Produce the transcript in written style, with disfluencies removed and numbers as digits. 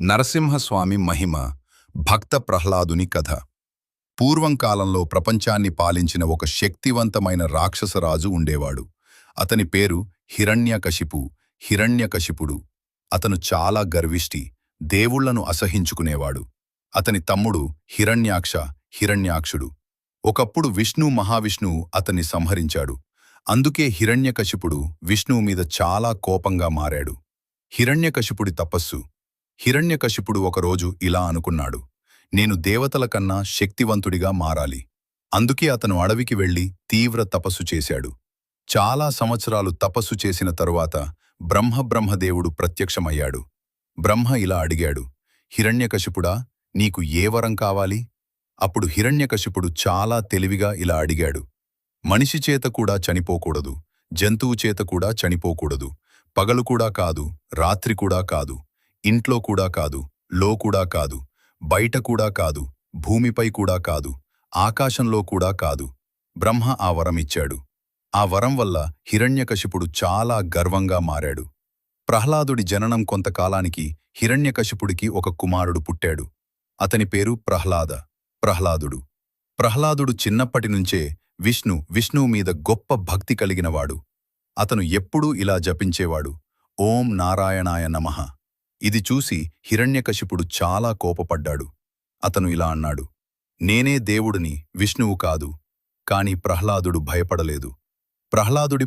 నరసింహస్వామి మహిమ భక్త ప్రహ్లాదుని కథ. పూర్వం కాలంలో ప్రపంచాన్ని పాలించిన ఒక శక్తివంతమైన రాక్షసరాజు ఉండేవాడు. అతని పేరు హిరణ్యకశిపుడు. అతను చాలా గర్విష్టి, దేవుళ్లను అసహించుకునేవాడు. అతని తమ్ముడు హిరణ్యాక్షుడు. ఒకప్పుడు మహావిష్ణువు అతన్ని సంహరించాడు. అందుకే హిరణ్యకశిపుడు విష్ణువు మీద చాలా కోపంగా మారాడు. హిరణ్యకశిపుడి తపస్సు. హిరణ్యకశిపుడు ఒకరోజు ఇలా అనుకున్నాడు, నేను దేవతల కన్నా శక్తివంతుడిగా మారాలి. అందుకే అతను అడవికి వెళ్లి తీవ్ర తపస్సు చేశాడు. చాలా సంవత్సరాలు తపస్సు చేసిన తరువాత బ్రహ్మదేవుడు ప్రత్యక్షమయ్యాడు. బ్రహ్మ ఇలా అడిగాడు, హిరణ్యకశిపుడా, నీకు ఏ వరం కావాలి? అప్పుడు హిరణ్యకశిపుడు చాలా తెలివిగా ఇలా అడిగాడు, మనిషి చేత కూడా చనిపోకూడదు, జంతువు చేత కూడా చనిపోకూడదు, పగలు కూడా కాదు, రాత్రి కూడా కాదు, ఇంట్లో కూడా కాదు, లో కూడా కాదు, బయట కూడా కాదు, భూమిపై కూడా కాదు, ఆకాశంలో కూడా కాదు. బ్రహ్మ ఆ వరం ఇచ్చాడు. ఆ వరం వల్ల హిరణ్యకశిపుడు చాలా గర్వంగా మారాడు. ప్రహ్లాదుడి జననం కొంతకాలానికి హిరణ్యకశిపుడికి ఒక కుమారుడు పుట్టాడు. అతని పేరు ప్రహ్లాదుడు. ప్రహ్లాదుడు చిన్నప్పటినుంచే విష్ణువు మీద గొప్ప భక్తి కలిగినవాడు. అతను ఎప్పుడూ ఇలా జపించేవాడు, ఓం నారాయణాయ నమః. ఇది చూసి హిరణ్యకశిపుడు చాలా కోపపడ్డాడు. అతను ఇలా అన్నాడు, నేనే దేవుడిని, విష్ణువు కాదు. కాని ప్రహ్లాదుడు భయపడలేదు. ప్రహ్లాదుడి